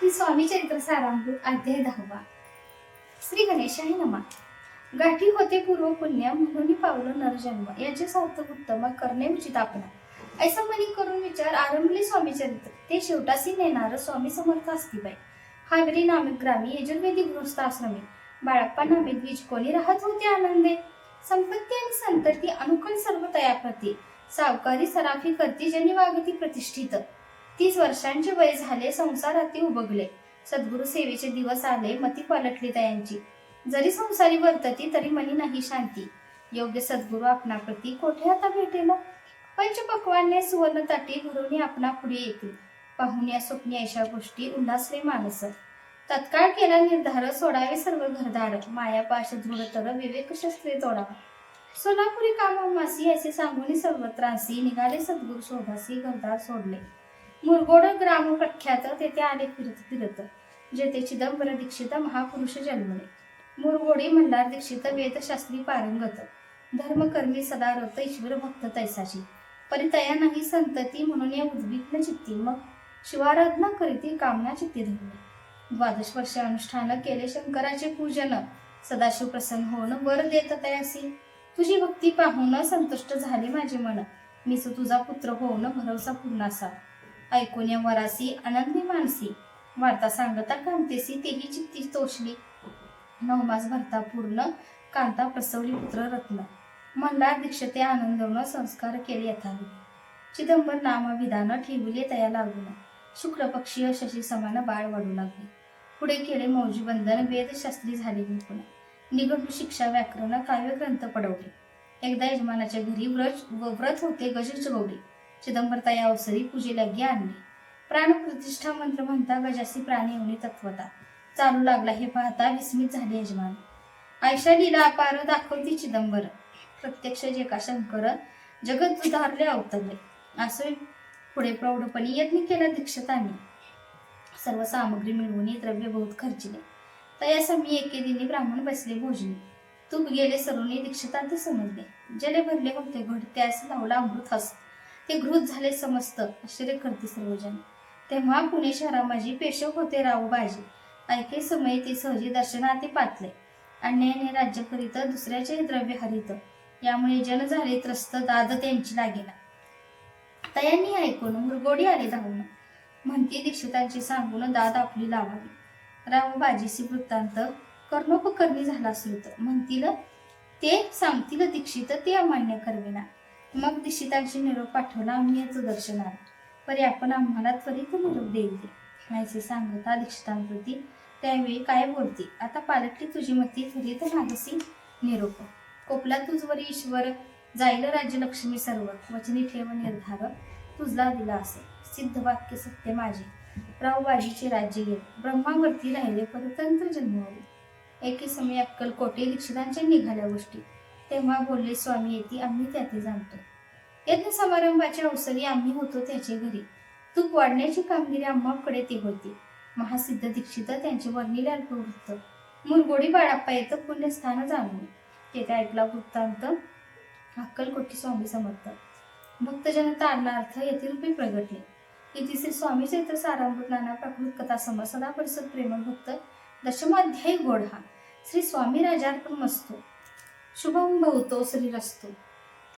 श्री स्वामी चरित्र सारामृत अध्याय 10. श्री गणेशाय नमः. गाठी होते पूर्व पुण्य म्हणून पावलं नरजन्म, याचे सार्थक उत्तम करणे उचित आपणा. ऐसा मनी करून विचार आरंभले स्वामी चरित्र, ते शेवटासी नेणार स्वामी समर्थ असतीबाई. हागरी नामिक ग्रामी यजुर्वेदी गृहस्थ आश्रमी, बाळप्पा नामे द्विज कोणी राहत होते आनंदे. संपत्ती आणि संतती अनुकूल सर्व तयाप्रती, सावकारी सराफी करती जनी वागती प्रतिष्ठित. 30 वर्षांचे वय झाले, संसाराती उबगले. सद्गुरु सेवेचे दिवस आले, मती पालटली तयांची. जरी संसारी वर्तती तरी मनी नाही शांती. योग्य सद्गुरु आपणाप्रती कोठे आता भेटेल. पंचपक्वान्ने सुवर्ण ताटी भरून आपणा पुढे येतील. पाहून या स्वप्नी अशा गोष्टी उल्हासले मानस. तत्काळ केला निर्धार, सोडावे सर्व घरदार. माया पाश दृढतर विवेक शस्त्रे तोडावा. सोलापुरी कामासी असे सांगून सर्वत्रांसी, निघाले सद्गुरु शोधासी घरदार सोडले. मुरगोड ग्राम प्रख्यात, तेथे आले फिरत फिरत. जेथे चिदंबर दीक्षित महापुरुष जन्मले. मुरगोडी मल्हार दीक्षित वेदशास्त्री पारंगत. धर्मकर्मी सदा रत, ईश्वर भक्त तैसाची. परितया नाही संतती म्हणून या उद्विग्न चित्ती. मग शिवाराधना करीती कामना चित्ती धरली. 12 वर्ष अनुष्ठान केले शंकराचे पूजन. सदाशिव प्रसन्न होऊन वर देत तयासी. तुझी भक्ती पाहून संतुष्ट झाले माझे मन. मीच तुझा पुत्र होऊन भरवसा पूर्णासा. ऐकून या वरासी आनंदी मानसी. वार्ता सांगता कांतेसी तेही चित्ती तोषली. 9 मास भरता पूर्ण, कांता प्रसवली पुत्र रत्न. मल्हार दीक्षिते आनंदवून संस्कार केले यथाविधी. चिदंबर नाम विधान ठेवले तया लागून. शुक्ल पक्षीय शशी समान बाळ वाढू लागले. पुढे केले मौजी बंधन, वेदशास्त्री झाले निपुण. निघंटू शिक्षा व्याकरण काव्य ग्रंथ पडवले. एकदा यजमानाच्या घरी व्रत होते गजच गौरी. चिदंबर तया अवसरी पूजेला आणले. प्राणप्रतिष्ठा मंत्र म्हणता गजासी प्राणी येऊनी तत्वता. चालू लागला हे पाहता विस्मित झाले यजमान. आयशा लीला अपार दाखवती चिदंबर. प्रत्यक्ष जे का शंकर जगत सुधारले अवतरले. असे पुढे प्रौढपणी यत्न केला दीक्षितांनी. सर्व सामग्री मिळवून द्रव्य बहुत खर्चिले. तयास मी एके दिनी ब्राह्मण बसले भोजनी. तूप गेले सरुनी दीक्षितांत समजले. जले भरले होते घट, त्यास लावला अमृत हस्त. ते घृत झाले समस्त, आश्चर्य करते सर्वजण. तेव्हा पुणे शहरा माझी पेशव होते रावबाजी. ऐके समय ते सहजी दर्शनाते पातले. अन्यायाने राज्य करीत, दुसऱ्याचे द्रव्य हरित. यामुळे जन झाले त्रस्त, दाद त्यांची लागेना. तयांनी ऐकून मुरगोडी आले धावून. म्हणती दीक्षितांची सांगून दाद आपली लावावी. रावबाजीसी वृत्तांत कर्णोपकर्णी झाला श्रुत. म्हणतील ते सांगतील दीक्षित, ते अमान्य करविना. मग दीक्षितांशी निरोप पाठवला आम्ही याच दर्शनाला. परी आपण आम्हाला त्वरित निरोप देईल दे. ऐसे सांगता दीक्षितांप्रती त्यावेळी काय बोलती. आता पालटली तुझी मती, त्वरित मागसी निरोप. कोपला तुझवरी ईश्वर, जाईल राज्य लक्ष्मी सर्व. वचनी ठेव निर्धार, तुझला दिला असे. सिद्ध वाक्य सत्य माझे, रावबाजीचे राज्य गेले. ब्रह्मावरती राहिले परतंत्र जन्मवले. एके समय अक्कलकोटे दीक्षितांच्या निघाल्या गोष्टी. तेव्हा बोलले स्वामी येती, आम्ही त्याते जाणतो. यज्ञ समारंभाच्या अवसरी आम्ही होतो त्याचे घरी. तूप वाढण्याची कामगिरी आम्हाकडे ती होती. महासिद्ध दीक्षित त्यांचे वर्णिले अल्पवृत्त. मुरगोडी बाळप्पा येतं पुण्यस्थान जाणून. तेथे ऐकला वृत्तांत अक्कलकोटी स्वामी समर्थ. भक्तजन तारणार्थ यतिरूपी प्रगटले. इतिश्री स्वामी चरित्र सारामृत नाना प्राकृत कथा समर सदा परिसर प्रेमळ भक्त. 10वा अध्याय गोड हा. श्री स्वामी राजार्पण मस्तु. शुभम भवतो श्रीरस्तु.